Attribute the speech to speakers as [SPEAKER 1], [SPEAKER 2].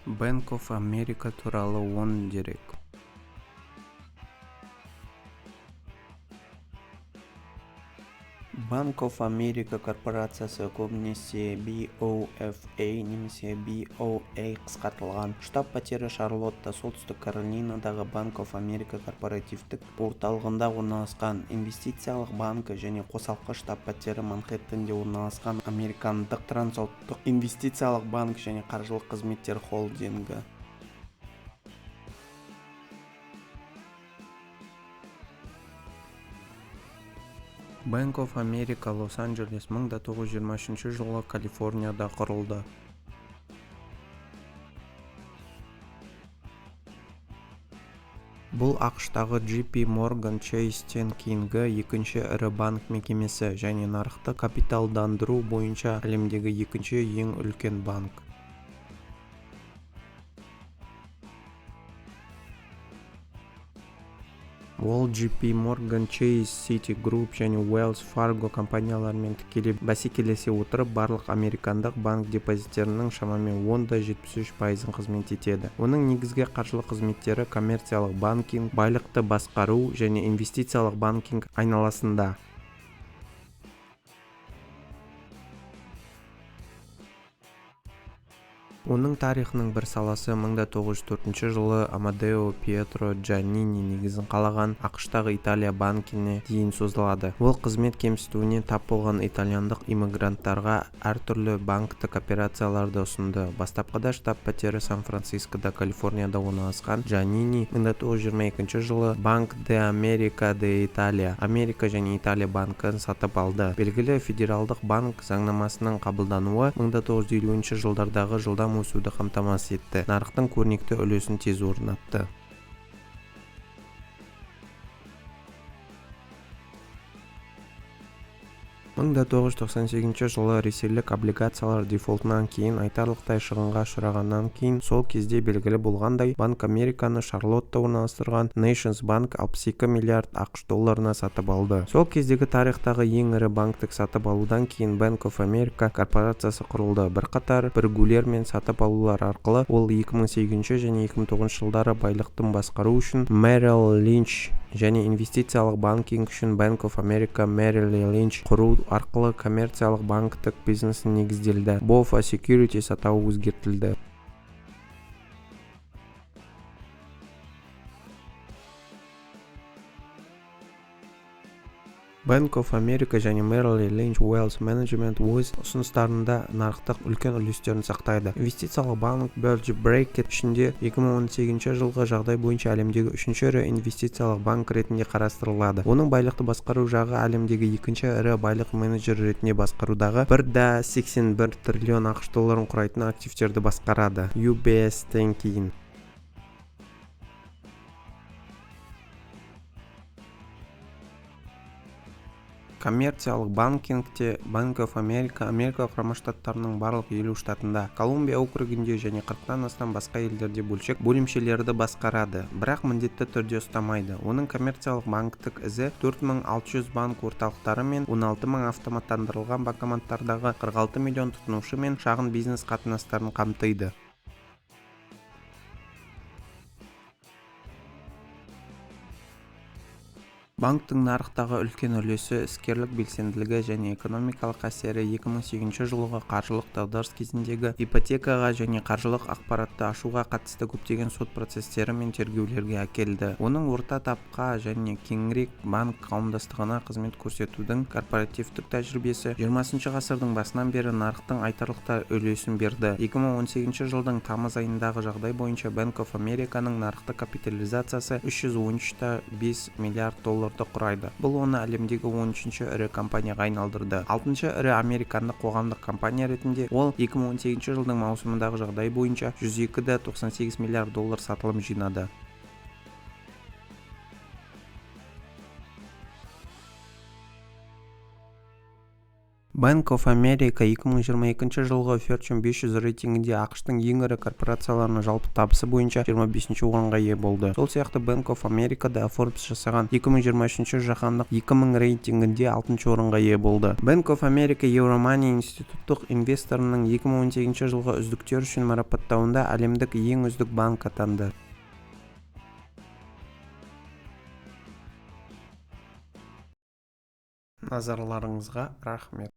[SPEAKER 1] Bank of America туралы 10 дерек. Bank of America корпорациясы көбінесе BOFA немесе BOA қысқартылған. Штаб-пәтері Шарлотта, солтүстік Каролинадағы Bank of America корпоративтік орталығында орналасқан. Инвестициялық банкі және қосалқы штаб-пәтері Манхэттенде орналасқан американдық трансұлттық инвестициялық банк және қаржылық қызметтер холдингі. Bank of America Лос-Анджелес 1923 жылы Калифорнияда құрылды. Бұл ақштағы JP Morgan Chase-тен кейінгі екінші ірі банк мекемесі және нарықты капиталдандыру бойынша әлемдегі екінші ең үлкен банк. Ол JP Morgan Chase, Citigroup және Wells Fargo компанияларымен тікелей бәсекелесе отырып, барлық американдық банк депозиттерінің шамамен 10-73% қызмет етеді. Оның негізгі қаржылық қызметтері коммерциялық банкинг, байлықты басқару және инвестициялық банкинг айналасында. Оның тарихының бір саласы 1904 жылы Амадео Пьетро Джаннини негізін қалаған ақштағы Италия банкіне дейін созылады. Ол қызмет кемсітуіне тап болған итальяндық иммигранттарға әртүрлі банктік операцияларды ұсынды. Бастапқыда штаб-пәтері Сан-Францискода, Калифорнияда орналасқан Джаннини 1922 жылы Банк де Америка де Италия, Америка және Италия банкін сатып алды. Белгілі федералдық банк заңнамасының қабылдануы 1950 жылдардағы жылдам өсуді қамтамасыз етті. Нарықтың көрнекті үлесін тез орнатты. 1998 жылы ресейлік облигациялар дефолтынан кейін айтарлықтай шығынға ұшырағаннан кейін, сол кезде белгілі болғандай, Банк Американы Шарлотта орналастырған Nations Bank 62 миллиард ақш долларына сатып алды. Сол кездегі тарихтағы ең ірі банктік сатып алудан кейін Bank of America корпорациясы құрылды. Бірқатар бірігулер мен сатып алулар арқылы ол 2008 және 2009 жылдары байлықты басқару үшін Merrill Lynch және инвестициялық банкинг үшін Bank of America Merrill Lynch құру арқылы коммерциялық банктік бизнесі негізделді. BOFA Securities атауы өзгертілді. Bank of America және Merrill Lynch Wealth Management өз ұсыныстарында нарықтық үлкен үлестерін сақтайды. Инвестициялық банк Berge Bracket ішінде 2018 жылғы жағдай бойынша әлемдегі үшінші ірі инвестициялық банк ретінде қарастырылады. Оның байлықты басқару жағы әлемдегі екінші ірі байлық менеджері ретінде басқарудағы 1,81 триллион ақш долларын құрайтын активтерді басқарады. UBS-тен кейін. Коммерциялық банкингте Bank of America Америка құрама штаттарының барлық 50 штатында, Колумбия округінде және 40-тан астам басқа елдерде бөлімшелерді басқарады, бірақ міндетті түрде ұстамайды. Оның коммерциялық банктік ізі 4600 банк орталықтары мен 16000 автоматтандырылған банкоматтардағы 46 миллион тұтынушы мен шағын бизнес қатынастарын қамтиды. Банктың нарықтағы үлкен үлесі, іскерлік белсенділігі және экономикалық әсері 2008 жылғы қаржылық дағдарыс кезіндегі ипотекаға және қаржылық ақпаратты ашуға қатысты көптеген сот процестері мен тергеулерге әкелді. Оның орта тапқа және кеңірек банк қауымдастығына қызмет көрсетудің корпоративтік тәжірибесі 20 ғасырдың басынан бері нарықтың айтарлықтай үлесін берді. 2018 жылдың тамыз айындағы жағдай бойынша Bank of Americaның нарықтық капитализациясы 313,5 миллиард доллар құрайды. Бұл оны әлемдегі 13-ші ірі компанияға айналдырды. 6-шы ірі американдық қоғамдық компания ретінде ол 2018 жылдың маусымындағы жағдай бойынша 102,98 миллиард доллар сатылым жинады. Bank of America 2022 жылғы Fortune 500 рейтингінде ақш-тың ең ірі корпорацияларының жалпы табысы бойынша 25-ші орынға ие болды. Сол сияқты Bank of America-да Forbes жасаған 2023 жаһандық 2000 рейтингінде 6-ші орынға ие болды. Bank of America Euromoney институттық инвесторының 2018 жылғы үздіктер үшін марапаттауында әлемдік ең үздік банк атанды. Назарларыңызға рахмет.